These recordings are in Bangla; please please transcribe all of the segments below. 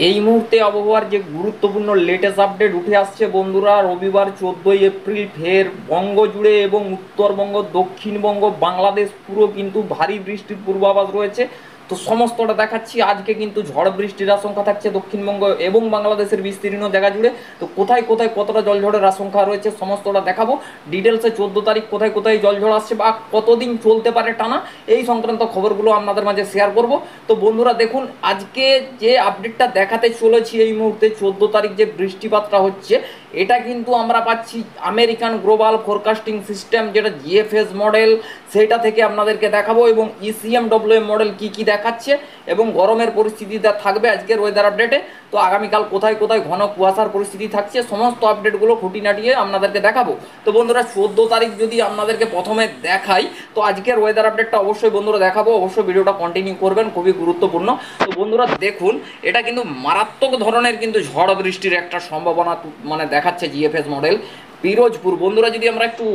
এই মুহূর্তে আবহাওয়ার যে গুরুত্বপূর্ণ লেটেস্ট আপডেট উঠে আসছে বন্ধুরা, রবিবার 14 এপ্রিল ফের বঙ্গ জুড়ে এবং উত্তরবঙ্গ, দক্ষিণবঙ্গ, বাংলাদেশ পুরো কিন্তু ভারী বৃষ্টির পূর্বাভাস রয়েছে। তো সমস্তটা দেখাচ্ছি। আজকে কিন্তু ঝড় বৃষ্টির আশঙ্কা থাকছে দক্ষিণবঙ্গ এবং বাংলাদেশের বিস্তীর্ণ জায়গা জুড়ে। তো কোথায় কোথায় কতটা জলঝড়ের আশঙ্কা রয়েছে সমস্তটা দেখাবো ডিটেলসে। 14 তারিখ কোথায় কোথায় জলঝড় আসছে বা কতদিন চলতে পারে টানা, এই সংক্রান্ত খবরগুলো আপনাদের মাঝে শেয়ার করব। তো বন্ধুরা দেখুন, আজকে যে আপডেটটা দেখাতে চলেছি এই মুহূর্তে 14 তারিখ যে বৃষ্টিপাতটা হচ্ছে, এটা কিন্তু আমরা পাচ্ছি আমেরিকান গ্লোবাল ফোরকাস্টিং সিস্টেম, যেটা জিএফএস মডেল, সেটা থেকে আপনাদেরকে দেখাবো। এবং ইসিএমডব্লিউএম মডেল কি কি দেখাচ্ছে এবং গরমের পরিস্থিতিটা থাকবে আজকের ওয়েদার আপডেটে। তো আগামীকাল কোথায় কোথায় ঘন কুয়াশার পরিস্থিতি থাকছে সমস্ত আপডেটগুলো খুঁটিনাটিয়ে আপনাদেরকে দেখাবো। তো বন্ধুরা 14 তারিখ যদি আপনাদেরকে প্রথমে দেখাই, তো আজকের ওয়েদার আপডেটটা অবশ্যই বন্ধুরা দেখাবো, অবশ্যই ভিডিওটা কন্টিনিউ করবেন, খুবই গুরুত্বপূর্ণ। তো বন্ধুরা দেখুন, এটা কিন্তু মারাত্মক ধরনের কিন্তু ঝড় বৃষ্টির একটা সম্ভাবনা মানে দেখাচ্ছে জিএফএস মডেল। পিরোজপুর বন্ধুরা যদি আমরা একটু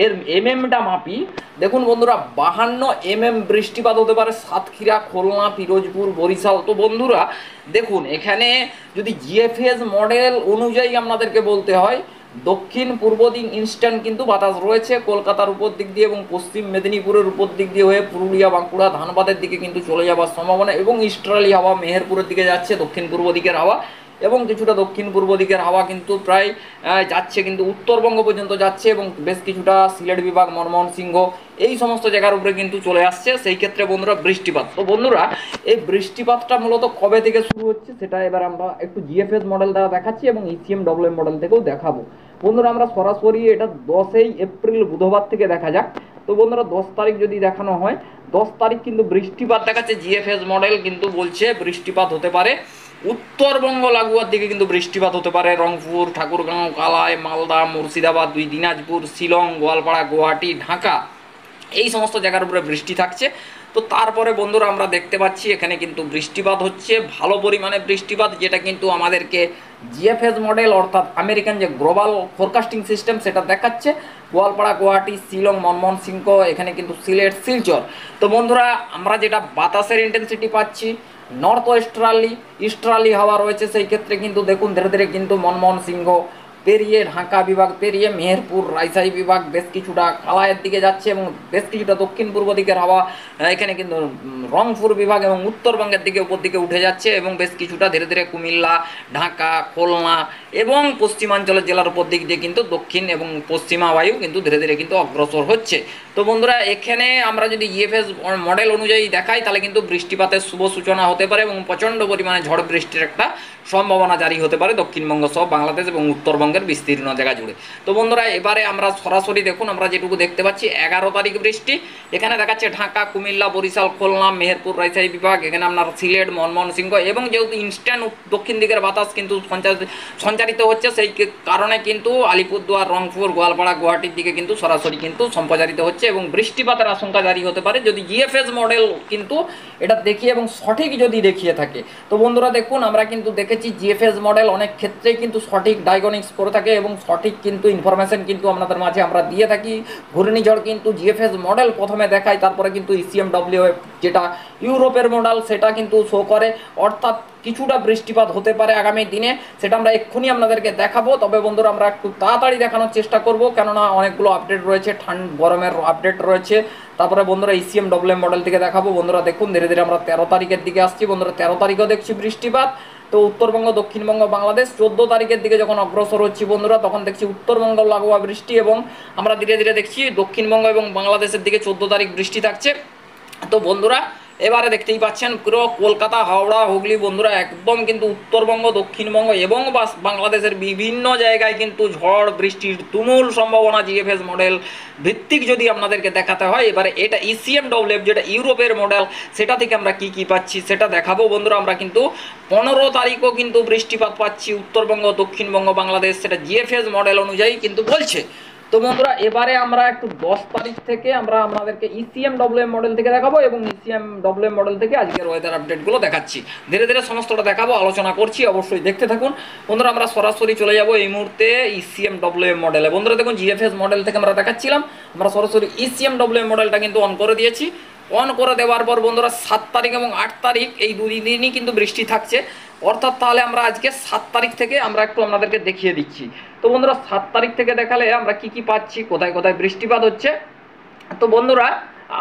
এর এমএমটা মাপি, দেখুন বন্ধুরা 52 বৃষ্টিপাত হতে পারে সাতক্ষীরা, খুলনা, পিরোজপুর, বরিশাল। তো বন্ধুরা দেখুন, এখানে যদি জিএফএস মডেল অনুযায়ী আপনাদেরকে বলতে হয়, দক্ষিণ পূর্ব দিক ইনস্ট্যান্ট কিন্তু বাতাস রয়েছে কলকাতার উপর দিক দিয়ে এবং পশ্চিম মেদিনীপুরের উপর দিক দিয়ে হয়ে পুরুলিয়া, বাঁকুড়া, ধানবাদের দিকে কিন্তু চলে যাওয়ার সম্ভাবনা। এবং ইস্টার্লি হাওয়া মেহেরপুরের দিকে যাচ্ছে, দক্ষিণ পূর্ব দিকের হাওয়া, এবং কিছুটা দক্ষিণ পূর্ব দিকের হাওয়া কিন্তু প্রায় যাচ্ছে কিন্তু উত্তরবঙ্গ পর্যন্ত যাচ্ছে, এবং বেশ কিছুটা সিলেট বিভাগ, মনমোহন সিংহ, এই সমস্ত জায়গার উপরে কিন্তু চলে আসছে। সেই ক্ষেত্রে বন্ধুরা বৃষ্টিপাত, তো বন্ধুরা এই বৃষ্টিপাতটা মূলত কবে থেকে শুরু হচ্ছে সেটা এবার আমরা একটু জিএফএস মডেল দ্বারা দেখাচ্ছি এবং ইসিএমডব্লিউএম মডেল থেকেও দেখাবো। বন্ধুরা আমরা সরাসরি এটা 10 এপ্রিল বুধবার থেকে দেখা যাক। তো বন্ধুরা 10 তারিখ যদি দেখানো হয়, 10 তারিখ কিন্তু বৃষ্টিপাত দেখাচ্ছে জিএফএস মডেল, কিন্তু বলছে বৃষ্টিপাত হতে পারে উত্তরবঙ্গ লাগোয়ার দিকে, কিন্তু বৃষ্টিপাত হতে পারে রংপুর, ঠাকুরগাঁও, কালাই, মালদা, মুর্শিদাবাদ, দিনাজপুর, শিলং, গোয়ালপাড়া, গুয়াহাটি, ঢাকা, এই সমস্ত জায়গার উপরে বৃষ্টি থাকছে। তো তারপরে বন্ধুরা আমরা দেখতে পাচ্ছি এখানে কিন্তু বৃষ্টিপাত হচ্ছে, ভালো পরিমাণে বৃষ্টিপাত, যেটা কিন্তু আমাদেরকে জিএফএস মডেল অর্থাৎ আমেরিকান যে গ্লোবাল ফোরকাস্টিং সিস্টেম সেটা দেখাচ্ছে গোয়ালপাড়া, গুয়াহাটি, শিলং, মনমোহন সিংহ, এখানে কিন্তু সিলেট, শিলচর। তো বন্ধুরা আমরা যেটা বাতাসের ইন্টেন্সিটি পাচ্ছি, নর্থ ওয়েস্টার্লি ইস্টার্লি হাওয়া রয়েছে, সেই ক্ষেত্রে কিন্তু দেখুন ধীরে ধীরে কিন্তু মনমোহন সিংহ পেরিয়ে ঢাকা বিভাগ পেরিয়ে মেহেরপুর, রাজশাহী বিভাগ, বেশ কিছুটা কালাইয়ের দিকে যাচ্ছে এবং বেশ কিছুটা দক্ষিণ পূর্ব দিকের হাওয়া এখানে কিন্তু রংপুর বিভাগ এবং উত্তরবঙ্গের দিকে উপর দিকে উঠে যাচ্ছে, এবং বেশ কিছুটা ধীরে ধীরে কুমিল্লা, ঢাকা, খুলনা এবং পশ্চিমাঞ্চলের জেলার উপর দিক দিয়ে কিন্তু দক্ষিণ এবং পশ্চিমা বায়ু কিন্তু ধীরে ধীরে কিন্তু অগ্রসর হচ্ছে। তো বন্ধুরা এখানে আমরা যদি ইএফএস মডেল অনুযায়ী দেখাই, তাহলে কিন্তু বৃষ্টিপাতের শুভ সূচনা হতে পারে এবং প্রচণ্ড পরিমাণে ঝড় বৃষ্টির একটা সম্ভাবনা জারি হতে পারে দক্ষিণবঙ্গ সহ বাংলাদেশ এবং উত্তরবঙ্গের বিস্তীর্ণ জায়গা জুড়ে। তো বন্ধুরা এবারে আমরা সরাসরি দেখুন, আমরা যেটুকু দেখতে পাচ্ছি 11 তারিখ বৃষ্টি এখানে দেখাচ্ছে ঢাকা, কুমিল্লা, বরিশাল, খুলনা, মেহেরপুর, রাজশাহী বিভাগ, এখানে আপনার সিলেট, মনমোহন সিংহ, এবং যেহেতু ইনস্ট্যান্ট দক্ষিণ দিকের বাতাস কিন্তু সঞ্চারিত হচ্ছে, সেই কারণে কিন্তু আলিপুরদুয়ার, রংপুর, গোয়ালপাড়া, গুয়াহাটির দিকে কিন্তু সরাসরি কিন্তু সম্প্রচারিত হচ্ছে এবং বৃষ্টিপাতের আশঙ্কা জারি হতে পারে যদি জিএফএস মডেল কিন্তু এটা দেখিয়ে এবং সঠিক যদি দেখিয়ে থাকে। তো বন্ধুরা দেখুন, আমরা কিন্তু দেখেছি জিএফএস মডেল অনেক ক্ষেত্রেই কিন্তু সঠিক ডায়াগনিক্স করে থাকে এবং সঠিক কিন্তু ইনফরমেশন কিন্তু আপনাদের মাঝে আমরা দিয়ে থাকি। ঘূর্ণিঝড় কিন্তু জিএফএস মডেল প্রথমে দেখায়, তারপরে কিন্তু ইসিএমডব্লিউ যেটা ইউরোপের মডেল সেটা কিন্তু শো করে, অর্থাৎ কিছুটা বৃষ্টিপাত হতে পারে আগামী দিনে, সেটা আমরা এক্ষুনি আপনাদেরকে দেখাবো। তবে বন্ধুরা আমরা একটু তাড়াতাড়ি দেখানোর চেষ্টা করব, কেননা অনেকগুলো আপডেট রয়েছে, গরমের আপডেট রয়েছে। তারপরে বন্ধুরা ইসিএমডব্লিউএম মডেল থেকে দেখাবো। বন্ধুরা দেখুন ধীরে ধীরে আমরা 13 তারিখের দিকে আসছি। বন্ধুরা 13 তারিখেও দেখছি বৃষ্টিপাত। তো উত্তরবঙ্গ, দক্ষিণবঙ্গ, বাংলাদেশ 14 তারিখের দিকে যখন অগ্রসর হচ্ছি বন্ধুরা, তখন দেখছি উত্তরবঙ্গ লাগোয়া বৃষ্টি, এবং আমরা ধীরে ধীরে দেখছি দক্ষিণবঙ্গ এবং বাংলাদেশের দিকে 14 তারিখ বৃষ্টি থাকছে। তো বন্ধুরা এবারে দেখতেই পাচ্ছেন পুরো কলকাতা, হাওড়া, হুগলি বন্ধুরা একদম কিন্তু উত্তরবঙ্গ, দক্ষিণবঙ্গ এবং বাংলাদেশের বিভিন্ন জায়গায় কিন্তু ঝড় বৃষ্টির তুমুল সম্ভাবনা জিএফএস মডেল ভিত্তিক যদি আপনাদেরকে দেখাতে হয়। এবারে এটা ইসিএমডব্লিউ যেটা ইউরোপের মডেল, সেটা থেকে আমরা কি কি পাচ্ছি সেটা দেখাবো। বন্ধুরা আমরা কিন্তু 15 তারিখও কিন্তু বৃষ্টিপাত পাচ্ছি উত্তরবঙ্গ, দক্ষিণবঙ্গ, বাংলাদেশ, সেটা জিএফএস মডেল অনুযায়ী কিন্তু বলছে। তো বন্ধুরা এবারে আমরা একটু 10 তারিখ থেকে আমরা আপনাদেরকে ইসিএমডব্লিউএম মডেল থেকে দেখাবো এবং ইসিএমডব্লিউএম মডেল থেকে আজকের ওয়েদার আপডেটগুলো দেখাচ্ছি, ধীরে ধীরে সমস্তটা দেখাবো, আলোচনা করছি, অবশ্যই দেখতে থাকুন। বন্ধুরা আমরা সরাসরি চলে যাব এই মুহূর্তে ইসিএমডব্লিউএম মডেলে। বন্ধুরা দেখুন জিএফএস মডেল থেকে আমরা দেখাচ্ছিলাম, আমরা সরাসরি ইসিএমডব্লিউএম মডেলটা কিন্তু অন করে দিয়েছি। অন করে দেওয়ার পর বন্ধুরা 7 তারিখ এবং 8 তারিখ এই দুই দিনই কিন্তু বৃষ্টি থাকছে। অর্থাৎ তাহলে আমরা আজকে 7 তারিখ থেকে আমরা একটু আপনাদেরকে দেখিয়ে দিচ্ছি। তো বন্ধুরা 7 তারিখ থেকে দেখালে আমরা কি কি পাচ্ছি, কোথায় কোথায় বৃষ্টিপাত হচ্ছে। তো বন্ধুরা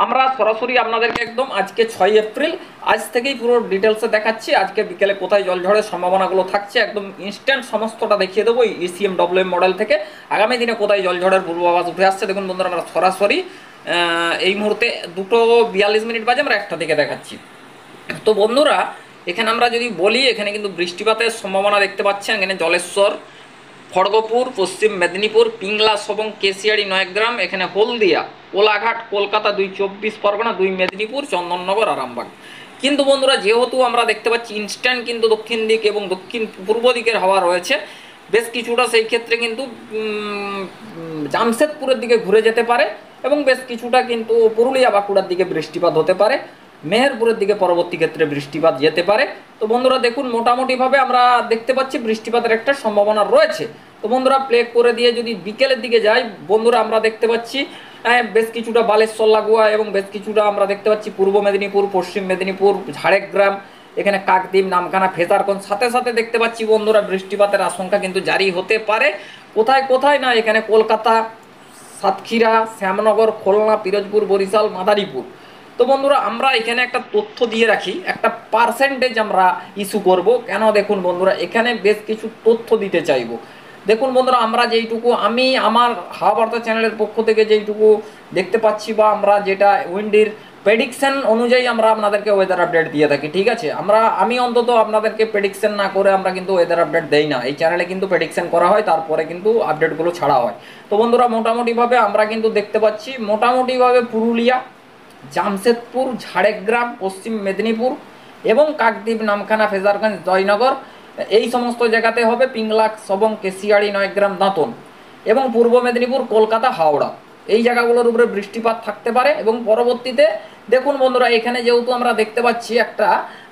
আমরা সরাসরি আপনাদেরকে একদম আজকে 6 এপ্রিল আজ থেকেই পুরো ডিটেলসে দেখাচ্ছি। আজকে বিকেলে কোথায় জলঝড়ের সম্ভাবনাগুলো থাকছে একদম ইনস্ট্যান্ট সমস্তটা দেখিয়ে দেবো ECMWM মডেল থেকে। আগামী দিনে কোথায় জলঝড়ের পূর্বাভাস উঠে আসছে দেখুন বন্ধুরা, আমরা সরাসরি এই মুহূর্তে 2:42 বাজে আমরা 1টা থেকে দেখাচ্ছি। তো বন্ধুরা এখানে আমরা যদি বলি, এখানে কিন্তু বৃষ্টিপাতের সম্ভাবনা দেখতে পাচ্ছেন। এখানে জলেশ্বর, খড়গপুর, পশ্চিম মেদিনীপুর, পিংলা এবং কেশিয়াড়ি 9 গ্রাম, এখানে হলদিয়া, কোলাঘাট, কলকাতা 2 24 পরগনা, 2 মেদিনীপুর, চন্দননগর, আরামবাগ। কিন্তু বন্ধুরা যেহেতু আমরা দেখতে পাচ্ছি ইনস্ট্যান্ট কিন্তু দক্ষিণ দিক এবং দক্ষিণ পূর্ব দিকের হাওয়া রয়েছে বেশ কিছুটা, সেই ক্ষেত্রে কিন্তু জামশেদপুরের দিকে ঘুরে যেতে পারে এবং বেশ কিছুটা কিন্তু পুরুলিয়া বাঁকুড়ার দিকে বৃষ্টিপাত হতে পারে, মেহেরপুরের দিকে পরবর্তী ক্ষেত্রে বৃষ্টিপাত যেতে পারে। তো বন্ধুরা দেখুন মোটামুটিভাবে আমরা দেখতে পাচ্ছি বৃষ্টিপাতের একটা সম্ভাবনা রয়েছে। তো বন্ধুরা প্লে করে দিয়ে যদি বিকেলের দিকে যাই বন্ধুরা, আমরা দেখতে পাচ্ছি বেশ কিছুটা বালেশ্বর লাগোয়া এবং বেশ কিছুটা আমরা দেখতে পাচ্ছি পূর্ব মেদিনীপুর, পশ্চিম মেদিনীপুর, ঝাড়গ্রাম, এখানে কাকদ্বীপ, নামখানা, ফেজারগঞ্জ, সাথে সাথে দেখতে পাচ্ছি বন্ধুরা বৃষ্টিপাতের আশঙ্কা কিন্তু জারি হতে পারে। কোথায় কোথায় না, এখানে কলকাতা, সাতক্ষীরা, শ্যামনগর, খুলনা, পিরোজপুর, বরিশাল, মাদারীপুর। তো বন্ধুরা আমরা এখানে একটা তথ্য দিয়ে রাখি, একটা পার্সেন্টেজ আমরা ইস্যু করব কেন, দেখুন বন্ধুরা এখানে বেশ কিছু তথ্য দিতে চাইব। দেখুন বন্ধুরা আমরা যেইটুকু আমি আমার হাওয়া বার্তা চ্যানেলের পক্ষ থেকে যেইটুকু দেখতে পাচ্ছি বা আমরা যেটা উইন্ডির প্রেডিকশন অনুযায়ী আমরা আপনাদেরকে ওয়েদার আপডেট দিয়ে থাকি, ঠিক আছে। আমি অন্তত আপনাদেরকে প্রেডিকশন না করে আমরা কিন্তু ওয়েদার আপডেট দেই না, এই চ্যানেলে কিন্তু প্রেডিকশন করা হয় তারপরে কিন্তু আপডেটগুলো ছাড়া হয়। তো বন্ধুরা মোটামুটিভাবে আমরা কিন্তু দেখতে পাচ্ছি মোটামুটিভাবে পুরুলিয়া, জামশেদপুর, ঝাড়গ্রাম, পশ্চিম মেদিনীপুর এবং কাকদ্বীপ, নামখানা, ফেজারগঞ্জ, জয়নগর এই সমস্ত জায়গাতে হবে, পিংলা এবং কেশিয়াড়ি, 9 গ্রাম, দাঁতন এবং পূর্ব মেদিনীপুর, কলকাতা, হাওড়া এই জায়গাগুলোর উপরে বৃষ্টিপাত থাকতে পারে। এবং পরবর্তীতে দেখুন বন্ধুরা এখানে যেহেতু আমরা দেখতে পাচ্ছি একটা,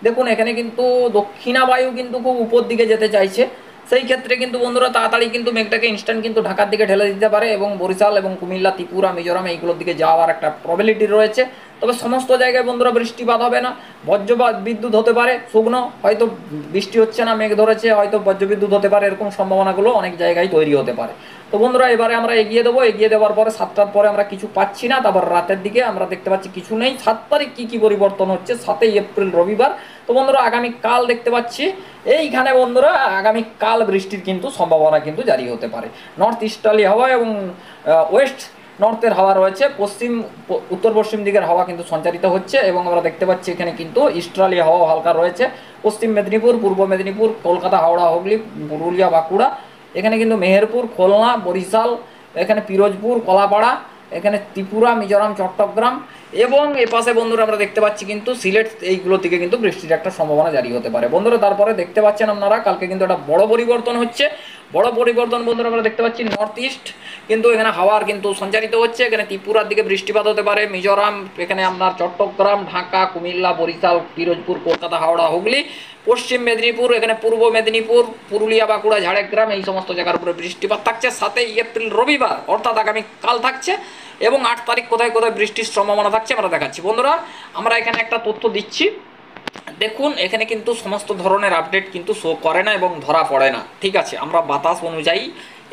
দেখুন এখানে কিন্তু দক্ষিণা বায়ু কিন্তু খুব উপর দিকে যেতে চাইছে, সেই ক্ষেত্রে কিন্তু বন্ধুরা তাড়াতাড়ি কিন্তু মেঘটাকে ইনস্ট্যান্ট কিন্তু ঢাকার দিকে ঢেলে দিতে পারে এবং বরিশাল এবং কুমিল্লা, ত্রিপুরা, মিজোরাম এইগুলোর দিকে যাওয়ার একটা প্রবাবিলিটি রয়েছে। তবে সমস্ত জায়গায় বন্ধুরা বৃষ্টিপাত হবে না, বজ্রপাত বিদ্যুৎ হতে পারে, শুকনো হয়তো বৃষ্টি হচ্ছে না, মেঘ ধরেছে, হয়তো বজ্রবিদ্যুৎ হতে পারে, এরকম সম্ভাবনাগুলো অনেক জায়গায় তৈরি হতে পারে। তো বন্ধুরা এবারে আমরা এগিয়ে দেবো, এগিয়ে দেওয়ার পরে 7টার পরে আমরা কিছু পাচ্ছি না, তারপর রাতের দিকে আমরা দেখতে পাচ্ছি কিছু নেই। 7 তারিখ কী কী পরিবর্তন হচ্ছে, 7 এপ্রিল রবিবার। তো বন্ধুরা আগামীকাল দেখতে পাচ্ছি এইখানে বন্ধুরা আগামীকাল বৃষ্টির কিন্তু সম্ভাবনা কিন্তু জারি হতে পারে। নর্থ ইস্টার্লি হাওয়া এবং ওয়েস্ট নর্থের হাওয়া রয়েছে, উত্তর পশ্চিম দিকের হাওয়া কিন্তু সঞ্চারিত হচ্ছে এবং আমরা দেখতে পাচ্ছি এখানে কিন্তু ইস্টার্লি হাওয়া হালকা রয়েছে। পশ্চিম মেদিনীপুর, পূর্ব মেদিনীপুর, কলকাতা, হাওড়া, হুগলি, পুরুলিয়া, বাঁকুড়া, এখানে কিন্তু মেহেরপুর, খুলনা, বরিশাল, এখানে পিরোজপুর, কলাপাড়া, এখানে ত্রিপুরা, মিজোরাম, চট্টগ্রাম এবং এপাশে বন্ধুরা আমরা দেখতে পাচ্ছি কিন্তু সিলেট, এইগুলো থেকে কিন্তু বৃষ্টির একটা সম্ভাবনা জারি হতে পারে বন্ধুরা। তারপরে দেখতে পাচ্ছেন আপনারা কালকে কিন্তু একটা বড় পরিবর্তন হচ্ছে, বড় পরিবর্তন বন্ধুরা আমরা দেখতে পাচ্ছি নর্থ ইস্ট কিন্তু এখানে হাওয়ার কিন্তু সঞ্চারিত হচ্ছে, এখানে ত্রিপুরার দিকে বৃষ্টিপাত হতে পারে, মিজোরাম, এখানে আপনার চট্টগ্রাম, ঢাকা, কুমিল্লা, বরিশাল, পিরোজপুর, কলকাতা, হাওড়া, হুগলি, পশ্চিম মেদিনীপুর, এখানে পূর্ব মেদিনীপুর, পুরুলিয়া, বাঁকুড়া, ঝাড়গ্রাম এই সমস্ত জায়গার উপরে বৃষ্টিপাত থাকছে। 7 এপ্রিল রবিবার অর্থাৎ আগামীকাল থাকছে এবং 8 তারিখ কোথায় কোথায় বৃষ্টির সম্ভাবনা থাকছে আমরা দেখাচ্ছি। বন্ধুরা আমরা এখানে একটা তথ্য দিচ্ছি, দেখুন এখানে কিন্তু সমস্ত ধরনের আপডেট কিন্তু শো করে না এবং ধরা পড়ে না, ঠিক আছে। আমরা বাতাস অনুযায়ী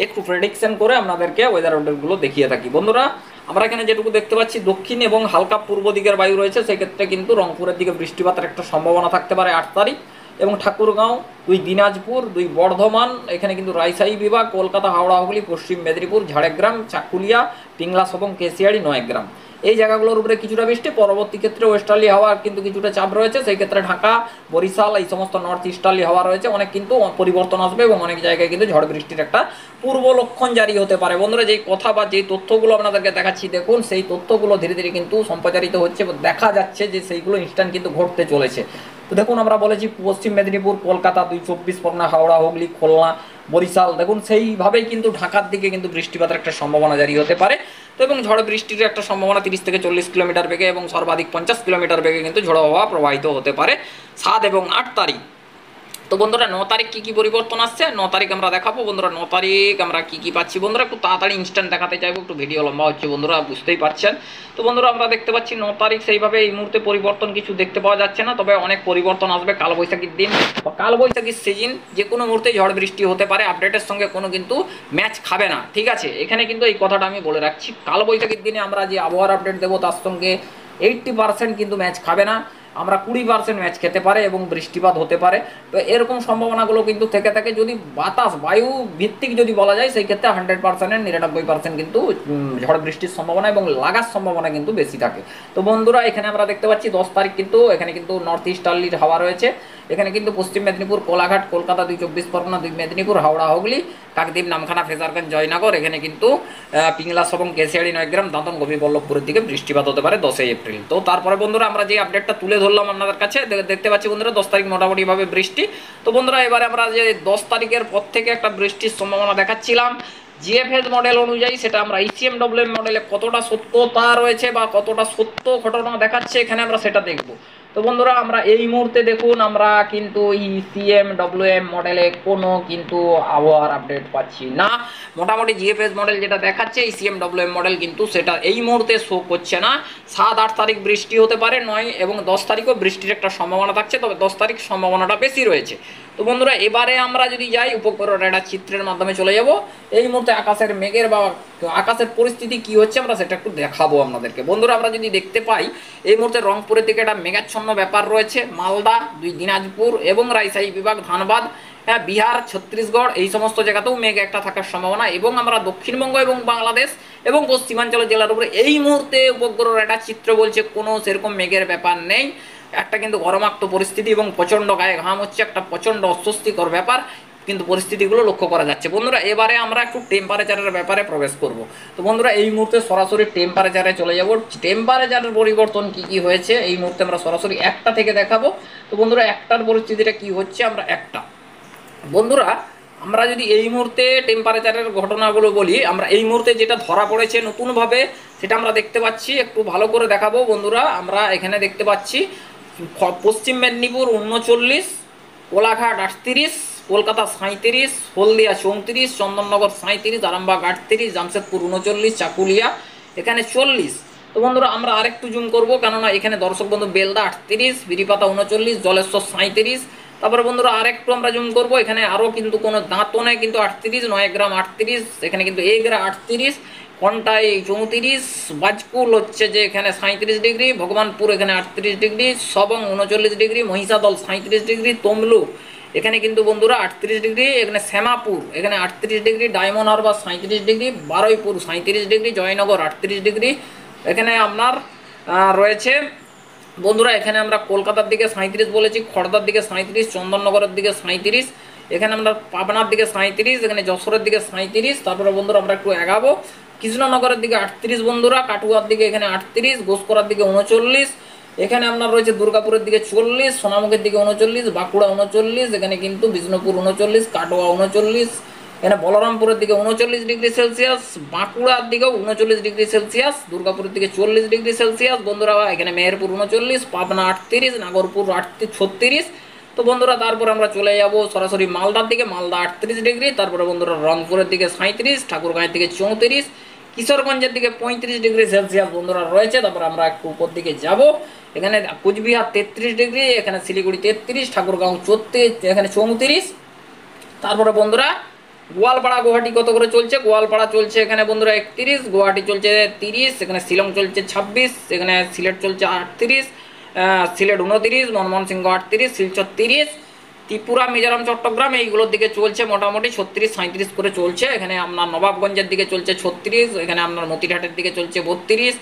একটু প্রেডিকশন করে আপনাদেরকে ওয়েদার আপডেটগুলো দেখিয়ে থাকি। বন্ধুরা আমরা এখানে যেটুকু দেখতে পাচ্ছি দক্ষিণ এবং হালকা পূর্ব দিকের বায়ু রয়েছে, সেক্ষেত্রে কিন্তু রংপুরের দিকে বৃষ্টিপাতের একটা সম্ভাবনা থাকতে পারে 8 তারিখ এবং ঠাকুরগাঁও, 2 দিনাজপুর, 2 বর্ধমান, এখানে কিন্তু রাজশাহী বিভাগ, কলকাতা, হাওড়া, হুগলি, পশ্চিম মেদিনীপুর, ঝাড়গ্রাম, চাকুলিয়া, পিংলা এবং কেশিয়াড়ি, 9 গ্রাম এই জায়গাগুলোর উপরে কিছুটা বৃষ্টি। পরবর্তী ক্ষেত্রে ওয়েস্টার্লি হাওয়া কিন্তু কিছুটা চাপ রয়েছে, সেই ক্ষেত্রে ঢাকা, বরিশাল এই সমস্ত নর্থ ইস্টার্লি হাওয়া রয়েছে, অনেক কিন্তু পরিবর্তন আসবে এবং অনেক জায়গায় কিন্তু ঝড় বৃষ্টির একটা পূর্ব লক্ষণ জারি হতে পারে। বন্ধুরা যেই কথা বা যেই তথ্যগুলো আপনাদেরকে দেখাচ্ছি দেখুন সেই তথ্যগুলো ধীরে ধীরে কিন্তু সম্প্রচারিত হচ্ছে, দেখা যাচ্ছে যে সেইগুলো ইনস্ট্যান্ট কিন্তু ঘটতে চলেছে। তো দেখুন আমরা বলেছি পশ্চিম মেদিনীপুর, কলকাতা, 2 24 পরগনা, হাওড়া, হুগলি, খুলনা, বরিশাল, দেখুন সেইভাবেই কিন্তু ঢাকার দিকে কিন্তু বৃষ্টিপাতের একটা সম্ভাবনা জারি হতে পারে। তো এবং ঝড় বৃষ্টির একটা সম্ভাবনা 30 থেকে 40 কিলোমিটার বেগে এবং সর্বাধিক 50 কিলোমিটার বেগে কিন্তু ঝড়ো হাওয়া প্রবাহিত হতে পারে 7 এবং 8 তারিখ। তো বন্ধুরা 9 তারিখ কি পরিবর্তন আসছে 9 তারিখ আমরা দেখাবো বন্ধুরা। 9 তারিখ আমরা কি পাচ্ছি বন্ধুরা, একটু তাড়াতাড়ি ইনস্ট্যান্ট দেখাতে চাইবো, একটু ভিডিও লম্বা হচ্ছে বন্ধুরা, বুঝতেই পারছেন। তো বন্ধুরা আমরা দেখতে পাচ্ছি 9 তারিখ সেইভাবে এই মুহূর্তে পরিবর্তন কিছু দেখতে পাওয়া যাচ্ছে না, তবে অনেক পরিবর্তন আসবে কালবৈশাখীর দিন বা কালবৈশাখীর সিজন, যে কোনো মুহূর্তে ঝড় বৃষ্টি হতে পারে, আপডেটের সঙ্গে কোনো কিন্তু ম্যাচ খাবে না, ঠিক আছে। এখানে কিন্তু এই কথাটা আমি বলে রাখছি, কালবৈশাখীর দিনে আমরা যে আবহাওয়ার আপডেট দেবো তার সঙ্গে 80% কিন্তু ম্যাচ খাবে না, আমরা 20% ম্যাচ খেতে পারে এবং বৃষ্টিপাত হতে পারে। তো এরকম সম্ভাবনাগুলো কিন্তু থেকে থাকে, যদি বাতাস বায়ু ভিত্তিক যদি বলা যায় সেই ক্ষেত্রে 100%-এর 99% কিন্তু ঝড় বৃষ্টির সম্ভাবনা এবং লাগার সম্ভাবনা কিন্তু বেশি থাকে। তো বন্ধুরা এখানে আমরা দেখতে পাচ্ছি 10 তারিখ কিন্তু এখানে কিন্তু নর্থ ইস্টার্লির হাওয়া রয়েছে, এখানে কিন্তু পশ্চিম মেদিনীপুর, কোলাঘাট, কলকাতা, 2 চব্বিশ পরগনা, 2 মেদিনীপুর, হাওড়া, হুগলি, কাকদ্বীপ, নামখানা, ফেজারগঞ্জ, জয়নগর, এখানে কিন্তু পিংলা এবং কেশিয়াড়ি, 9 গ্রাম, দাঁতন, গোপীবল্লভপুরের দিকে বৃষ্টিপাত হতে পারে 10 এপ্রিল। তো তারপরে বন্ধুরা আমরা যে আপডেটটা তুলে ধরলাম আপনাদের কাছে, দেখতে পাচ্ছি বন্ধুরা 10 তারিখ মোটামুটিভাবে বৃষ্টি। তো বন্ধুরা এবারে আমরা যে 10 তারিখের পর থেকে একটা বৃষ্টির সম্ভাবনা দেখাচ্ছিলাম জিএফএস মডেল অনুযায়ী, সেটা আমরা ইসিএমডব্লিউএম মডেলে কতটা সত্যতা রয়েছে বা কতটা সত্য ঘটনা দেখাচ্ছে এখানে আমরা সেটা দেখব। তো বন্ধুরা আমরা এই মুহূর্তে দেখুন আমরা কিন্তু ইসিএমডব্লিউএম মডেলে কোনো কিন্তু আবহাওয়ার আপডেট পাচ্ছি না। মোটামুটি জিএফএস মডেল যেটা দেখাচ্ছে ইসিএমডব্লিউএম মডেল কিন্তু সেটা এই মুহূর্তে শো করছে না। 7-8 তারিখ বৃষ্টি হতে পারে, 9 এবং 10 তারিখও বৃষ্টির একটা সম্ভাবনা থাকছে, তবে 10 তারিখ সম্ভাবনাটা বেশি রয়েছে। তো বন্ধুরা এবারে আমরা যদি যাই উপগ্রহ রেডার চিত্রের মাধ্যমে চলে যাব, এই মুহূর্তে আকাশের মেঘের বা আকাশের পরিস্থিতি কি হচ্ছে আমরা সেটা একটু দেখাবো আপনাদেরকে। বন্ধুরা আমরা যদি দেখতে পাই এই মুহূর্তে রংপুরের দিকে একটা মেঘাচ্ছন্ন ব্যাপার রয়েছে, মালদা, 2 দিনাজপুর এবং রাজশাহী বিভাগ, ধানবাদ, বিহার, ছত্তিশগড় এই সমস্ত জায়গাতেও মেঘ একটা থাকার সম্ভাবনা, এবং আমরা দক্ষিণবঙ্গ এবং বাংলাদেশ এবং পশ্চিমাঞ্চল জেলার উপরে এই মুহূর্তে উপগ্রহ রেডার চিত্র বলছে কোনো সেরকম মেঘের ব্যাপার নেই। একটা কিন্তু গরমাক্ত পরিস্থিতি এবং প্রচণ্ড গায়ে ঘাম হচ্ছে, একটা প্রচণ্ড অস্বস্তিকর ব্যাপার কিন্তু পরিস্থিতিগুলো লক্ষ্য করা যাচ্ছে। বন্ধুরা এবারে আমরা একটু টেম্পারেচারের ব্যাপারে প্রবেশ করব। তো বন্ধুরা এই মুহূর্তে সরাসরি টেম্পারেচারে চলে যাব, টেম্পারেচারের পরিবর্তন কি হয়েছে এই মুহূর্তে আমরা সরাসরি 1টা থেকে দেখাবো। তো বন্ধুরা 1টার পরিস্থিতিটা কি হচ্ছে আমরা 1টা বন্ধুরা আমরা যদি এই মুহূর্তে টেম্পারেচারের ঘটনাগুলো বলি, আমরা এই মুহূর্তে যেটা ধরা পড়েছে নতুনভাবে সেটা আমরা দেখতে পাচ্ছি, একটু ভালো করে দেখাবো বন্ধুরা। আমরা এখানে দেখতে পাচ্ছি পশ্চিম মেদিনীপুর 39, কোলাঘাট 38, কলকাতা 37, হলদিয়া 34, চন্দননগর 37, আরামবাগ 38, জামশেদপুর 39, চাকুলিয়া এখানে 40। তো বন্ধুরা আমরা আরেকটু জুম করবো, কেননা এখানে দর্শক বন্ধু বেলদা 38, বিরিপাতা 39, জলেশ্বর 37। তারপরে বন্ধুরা আরেকটু আমরা জুম করবো, এখানে আরও কিন্তু কোনো দাঁতনে কিন্তু 38, 9 গ্রাম 38, এখানে কিন্তু এগরা 38, কন্টাই 34, বাজকুল হচ্ছে যে এখানে 37 ডিগ্রি, ভগবানপুর এখানে 38 degree, Sabang 39 degree, Mahishadal 37 degree, Tamluk এখানে কিন্তু বন্ধুরা 38 ডিগ্রি, এখানে শ্যামাপুর এখানে 38 degree, Diamond Harbour 37 degree, Baruipur 37 degree, Jaynagar 38 degree, এখানে আপনার রয়েছে বন্ধুরা এখানে আমরা কলকাতার দিকে 37 বলেছি, খড়দার দিকে 37, চন্দননগরের দিকে 37, এখানে আমরা পাবনার দিকে 37, এখানে যশোরের দিকে 37। তারপরে বন্ধুরা আমরা একটু এগাবো, কৃষ্ণনগরের দিকে 38 বন্ধুরা, কাটুয়ার দিকে এখানে 38, ঘোষকরার দিকে 39, এখানে আপনার রয়েছে দুর্গাপুরের দিকে 40, সোনামুখের দিকে 39, বাঁকুড়া 39, এখানে কিন্তু বিষ্ণুপুর 39, কাটোয়া 39, এখানে বলরামপুরের দিকে 39 ডিগ্রি সেলসিয়াস, বাঁকুড়ার দিকেও 39 ডিগ্রি সেলসিয়াস, দুর্গাপুরের দিকে 40 ডিগ্রি সেলসিয়াস বন্ধুরা, এখানে মেহেরপুর 39, পাবনা 38, নাগরপুর 36। তো বন্ধুরা তারপর আমরা চলে যাব সরাসরি মালদার দিকে, মালদা 38 ডিগ্রি, তারপরে বন্ধুরা রংপুরের দিকে 37, ঠাকুরগাঁয়ের দিকে 34, কিশোরগঞ্জের দিকে 35 ডিগ্রি সেলসিয়াস বন্ধুরা রয়েছে। তারপর আমরা একটু উপর দিকে যাব, এখানে কুচবিহার 33 ডিগ্রি, এখানে শিলিগুড়ি 33, ঠাকুরগাঁও 34, এখানে 34। তারপরে বন্ধুরা গোয়ালপাড়া গুয়াহাটি কত করে চলছে, গোয়ালপাড়া চলছে এখানে বন্ধুরা 31, গুয়াহাটি চলছে 30, এখানে শিলং চলছে 26, এখানে সিলেট চলছে 38, সিলেট 29, ময়মনসিংহ 38, শিলচর 30, ত্রিপুরা, মিজোরাম, চট্টগ্রাম এইগুলোর দিকে চলছে মোটামুটি 36, 37 করে চলছে। এখানে আপনার নবাবগঞ্জের দিকে চলছে 36, এখানে আপনার মতিরহাটের দিকে চলছে 32,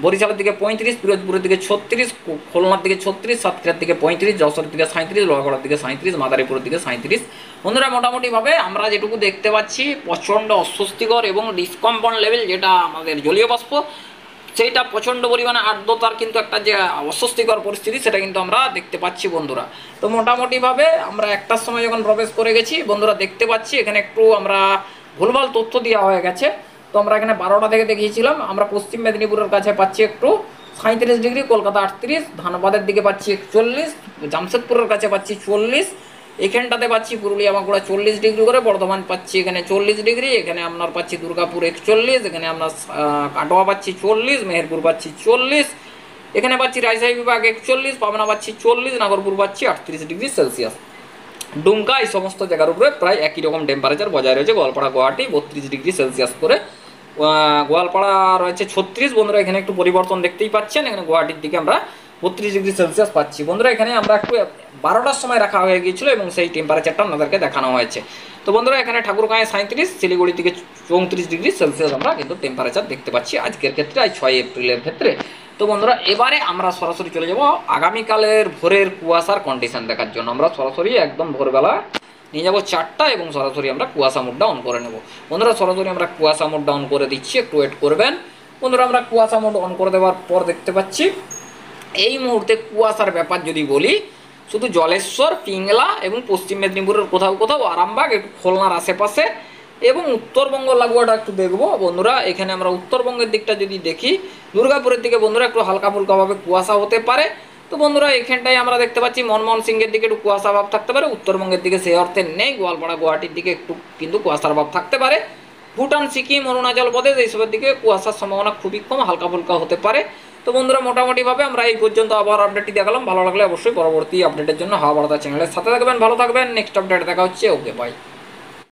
বরিশালের দিকে 35, পিরোজপুরের দিকে 36, খুলনার দিকে 36, সাতক্ষীরার দিকে 35, যশোরের দিকে 37, লোহাগড়ার দিকে 37, মাদারীপুরের দিকে 37। বন্ধুরা মোটামুটিভাবে আমরা যেটুকু দেখতে পাচ্ছি প্রচণ্ড অস্বস্তিকর এবং ডিসকম্পন লেভেল যেটা আমাদের জলীয় বাষ্প, সেইটা প্রচণ্ড পরিমাণে আর্দ্রতার কিন্তু একটা যে অস্বস্তিকর পরিস্থিতি সেটা কিন্তু আমরা দেখতে পাচ্ছি বন্ধুরা। তো মোটামুটিভাবে আমরা 1টার সময় যখন প্রবেশ করে গেছি বন্ধুরা দেখতে পাচ্ছি এখানে একটু আমরা ভুলভাল তথ্য দেওয়া হয়ে গেছে। তো আমরা এখানে 12টা থেকে দেখিয়েছিলাম, আমরা পশ্চিম মেদিনীপুরের কাছে পাচ্ছি একটু 37 ডিগ্রি, কলকাতা 38, ধানবাদের দিকে পাচ্ছি 41, জামশেদপুরের কাছে পাচ্ছি 40, এখানটাতে পাচ্ছি পুরুলিয়া বাঁকুড়া 40 ডিগ্রি করে, বর্ধমান পাচ্ছি এখানে 40 ডিগ্রি, এখানে আপনার পাচ্ছি দুর্গাপুর 41, এখানে আপনার কাটোয়া পাচ্ছি 40, মেহেরপুর পাচ্ছি 40, এখানে পাচ্ছি রাজশাহী বিভাগ 41, পাবনা পাচ্ছি 40, নাগরপুর পাচ্ছি 38 ডিগ্রি সেলসিয়াস। ডুমকা এই সমস্ত জায়গার উপরে প্রায় একই রকম টেম্পারেচার বজায় রয়েছে। গোয়ালপাড়া গুয়াহাটি 32 ডিগ্রি সেলসিয়াস করে, গোয়ালপাড়া রয়েছে 36। বন্ধুরা এখানে একটু পরিবর্তন দেখতেই পাচ্ছেন, এখানে গুয়াহাটির দিকে আমরা 32 ডিগ্রি সেলসিয়াস পাচ্ছি। বন্ধুরা এখানে আমরা একটু 12টার সময় রাখা হয়ে গিয়েছিল এবং সেই টেম্পারেচারটা আপনাদেরকে দেখানো হয়েছে। তো বন্ধুরা এখানে ঠাকুরগাঁয়ে 37, শিলিগুড়ি থেকে 34 ডিগ্রি সেলসিয়াস আমরা কিন্তু টেম্পারেচার দেখতে পাচ্ছি আজকের ক্ষেত্রে, আজ 6 এপ্রিলের ক্ষেত্রে। তো বন্ধুরা এবারে আমরা সরাসরি চলে যাব আগামীকালের ভোরের কুয়াশার কন্ডিশন দেখার জন্য। আমরা সরাসরি একদম ভোরবেলা নিয়ে যাবো 4টা এবং সরাসরি আমরা কুয়াশা মোডটা অন করে নেব। বন্ধুরা সরাসরি আমরা কুয়াশা মোডটা অন করে দিচ্ছি, একটু ওয়েট করবেন। বন্ধুরা আমরা কুয়াশা মোড অন করে দেওয়ার পর দেখতে পাচ্ছি এই মুহূর্তে কুয়াশার ব্যাপার যদি বলি, শুধু জলেশ্বর, পিংলা এবং পশ্চিম মেদিনীপুরের কোথাও কোথাও, আরামবাগ, একটু খুলনার আশেপাশে এবং উত্তরবঙ্গ লাগোয়াটা একটু দেখবো। বন্ধুরা এখানে আমরা উত্তরবঙ্গের দিকটা যদি দেখি, দুর্গাপুরের দিকে বন্ধুরা একটু হালকা ফুলকাভাবে কুয়াশা হতে পারে। তো বন্ধুরা এখানটায় আমরা দেখতে পাচ্ছি মনমোহন সিংয়ের দিকে একটু কুয়াশা ভাব থাকতে পারে, উত্তরবঙ্গের দিকে সেই অর্থে নেই। গোয়ালপাড়া গুয়াহাটির দিকে একটু কিন্তু কুয়াশার ভাব থাকতে পারে। ভুটান, সিকিম, অরুণাচল প্রদেশ এইসবের দিকে কুয়াশার সম্ভাবনা খুবই কম, হালকা ফুলকা হতে পারে। তো বন্ধুরা মোটামুটিভাবে আমরা এই পর্যন্ত আবার আপডেটটি দেখালাম। ভালো লাগলে অবশ্যই পরবর্তী আপডেটের জন্য হাওয়া বার্তা চ্যানেলের সাথে থাকবেন। ভালো থাকবেন, নেক্সট আপডেট দেখা হচ্ছে। Okay bye.